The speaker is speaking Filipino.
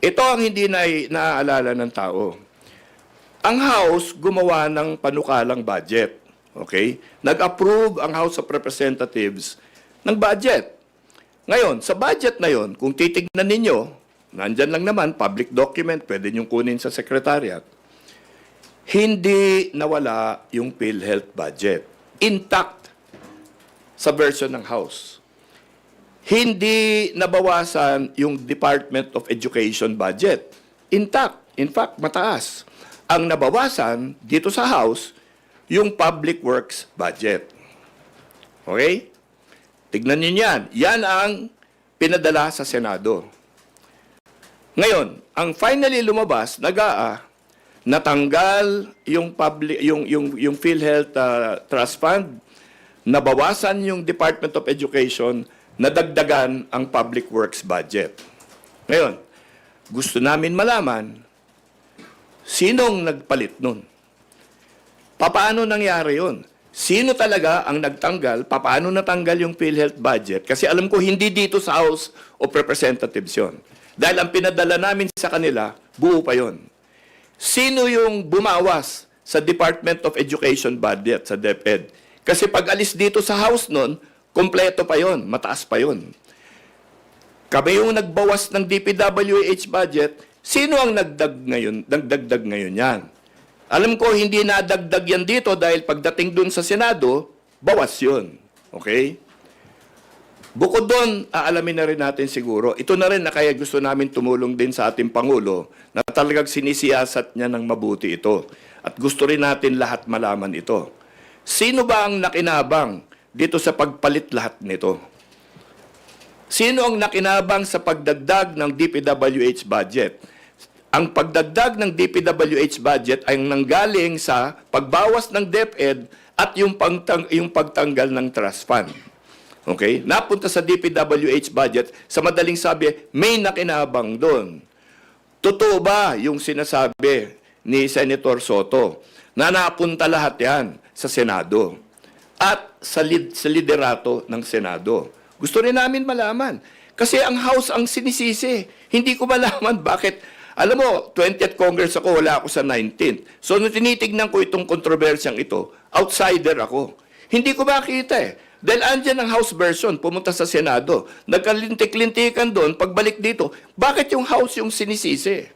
Ito ang hindi naaalala ng tao. Ang House gumawa ng panukalang budget. Okay? Nag-approve ang House of Representatives ng budget. Ngayon, sa budget na yon, kung titignan ninyo, nandyan lang naman, public document, pwede niyong kunin sa Secretariat, hindi nawala yung PhilHealth budget. Intact sa version ng House. Hindi nabawasan yung Department of Education budget. Intact. In fact, mataas. Ang nabawasan dito sa House, yung Public Works budget. Okay? Tignan niyo yan. Yan ang pinadala sa Senado. Ngayon, ang finally lumabas, natanggal yung PhilHealth Trust Fund, nabawasan yung Department of Education, nadagdagan ang Public Works budget. Ngayon, gusto namin malaman, sinong nagpalit nun? Paano nangyari yun? Sino talaga ang nagtanggal? Paano natanggal yung PhilHealth budget? Kasi alam ko, hindi dito sa House of Representatives yun. Dahil ang pinadala namin sa kanila, buo pa yun. Sino yung bumawas sa Department of Education budget, sa DepEd? Kasi pag alis dito sa House nun, kompleto pa yon, mataas pa yon. Kami yung nagbawas ng DPWH budget, sino ang nagdagdag ngayon yan? Alam ko, hindi nadagdag yan dito dahil pagdating dun sa Senado, bawas yun. Okay? Bukod doon, aalamin na rin natin siguro, ito na rin na kaya gusto namin tumulong din sa ating Pangulo na talagang sinisiyasat niya ng mabuti ito. At gusto rin natin lahat malaman ito. Sino ba ang nakinabang dito sa pagpalit lahat nito? Sino ang nakinabang sa pagdagdag ng DPWH budget? Ang pagdagdag ng DPWH budget ay nanggaling sa pagbawas ng DepEd at yung pagtanggal ng trust fund. Okay? Napunta sa DPWH budget, sa madaling sabi, may nakinabang doon. Totoo ba yung sinasabi ni Senator Soto na napunta lahat yan sa Senado at sa liderato ng Senado? Gusto rin namin malaman. Kasi ang House ang sinisisi. Hindi ko malaman bakit. Alam mo, 20th Congress ako, wala ako sa 19th. So, nung tinitignan ko itong kontrobersyang ito, outsider ako. Hindi ko makita eh. Dahil andyan ang House version, pumunta sa Senado. Nagkalintik-lintikan doon, pagbalik dito, bakit yung House yung sinisisi?